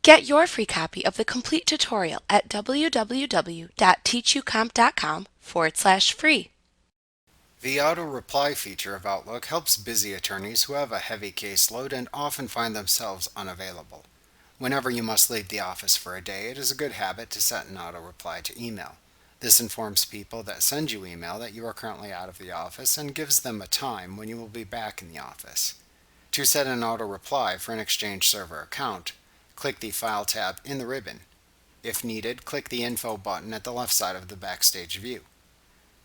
Get your free copy of the complete tutorial at www.teachucomp.com/free. The auto-reply feature of Outlook helps busy attorneys who have a heavy caseload and often find themselves unavailable. Whenever you must leave the office for a day, it is a good habit to set an auto-reply to email. This informs people that send you email that you are currently out of the office and gives them a time when you will be back in the office. To set an auto-reply for an Exchange Server account, click the File tab in the ribbon. If needed, click the Info button at the left side of the Backstage view.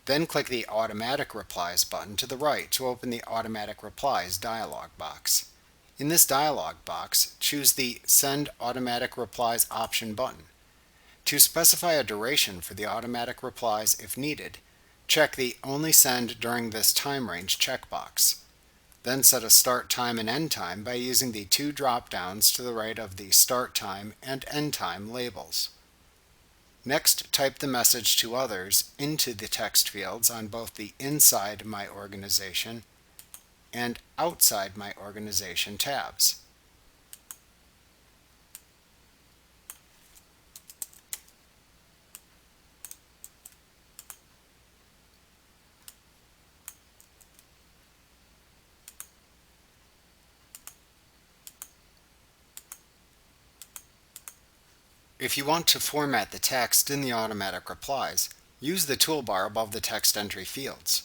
Then click the Automatic Replies button to the right to open the Automatic Replies dialog box. In this dialog box, choose the Send Automatic Replies option button. To specify a duration for the automatic replies if needed, check the Only Send During This Time Range checkbox. Then set a start time and end time by using the two drop-downs to the right of the Start Time and End Time labels. Next, type the message to others into the text fields on both the Inside My Organization and Outside My Organization tabs. If you want to format the text in the automatic replies, use the toolbar above the text entry fields.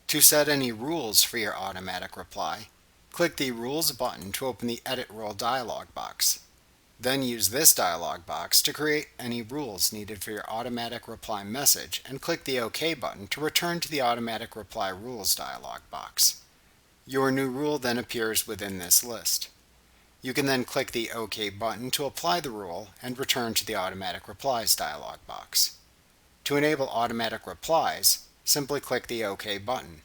To set any rules for your automatic reply, click the Rules button to open the Edit Rule dialog box. Then use this dialog box to create any rules needed for your automatic reply message and click the OK button to return to the Automatic Reply Rules dialog box. Your new rule then appears within this list. You can then click the OK button to apply the rule and return to the Automatic Replies dialog box. To enable automatic replies, simply click the OK button.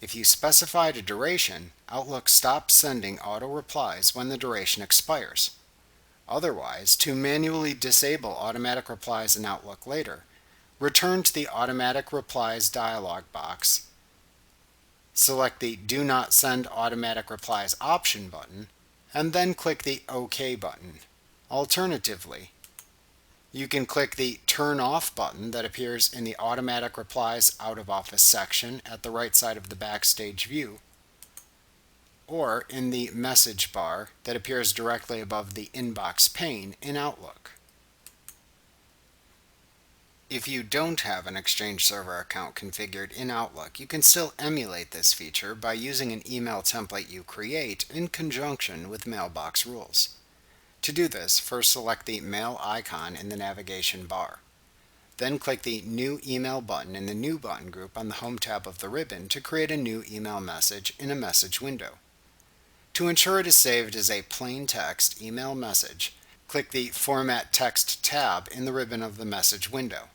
If you specified a duration, Outlook stops sending auto replies when the duration expires. Otherwise, to manually disable automatic replies in Outlook later, return to the Automatic Replies dialog box, select the Do Not Send Automatic Replies option button, and then click the OK button. Alternatively, you can click the Turn Off button that appears in the Automatic Replies Out of Office section at the right side of the Backstage view, or in the message bar that appears directly above the Inbox pane in Outlook. If you don't have an Exchange Server account configured in Outlook, you can still emulate this feature by using an email template you create in conjunction with Mailbox rules. To do this, first select the Mail icon in the navigation bar. Then click the New Email button in the New button group on the Home tab of the ribbon to create a new email message in a message window. To ensure it is saved as a plain text email message, click the Format Text tab in the ribbon of the message window.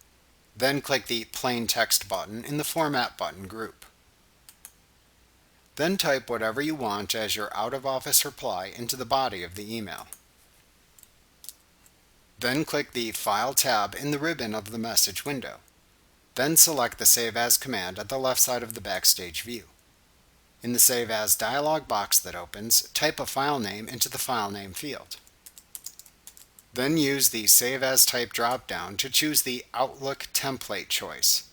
Then click the Plain Text button in the Format button group. Then type whatever you want as your out-of-office reply into the body of the email. Then click the File tab in the ribbon of the message window. Then select the Save As command at the left side of the Backstage view. In the Save As dialog box that opens, type a file name into the file name field. Then use the Save As Type drop-down to choose the Outlook template choice.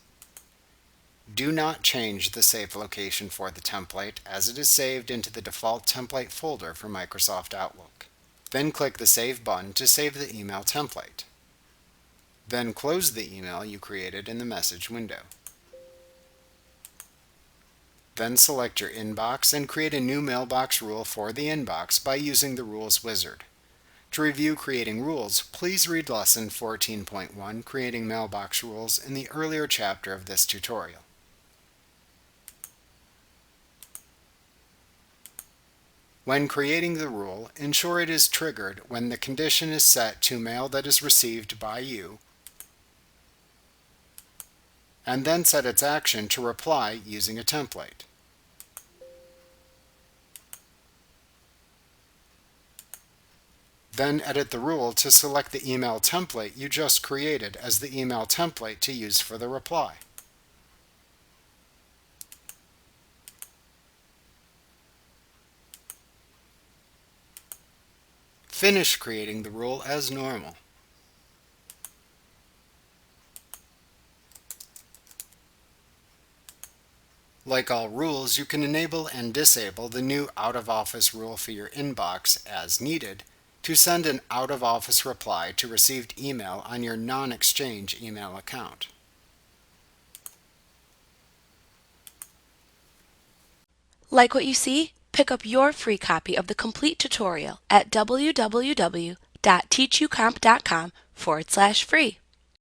Do not change the save location for the template as it is saved into the default template folder for Microsoft Outlook. Then click the Save button to save the email template. Then close the email you created in the message window. Then select your inbox and create a new mailbox rule for the inbox by using the Rules wizard. To review creating rules, please read Lesson 14.1, Creating Mailbox Rules, in the earlier chapter of this tutorial. When creating the rule, ensure it is triggered when the condition is set to mail that is received by you, and then set its action to reply using a template. Then edit the rule to select the email template you just created as the email template to use for the reply. Finish creating the rule as normal. Like all rules, you can enable and disable the new out-of-office rule for your inbox as needed to send an out-of-office reply to received email on your non-exchange email account. Like what you see? Pick up your free copy of the complete tutorial at www.teachucomp.com/free.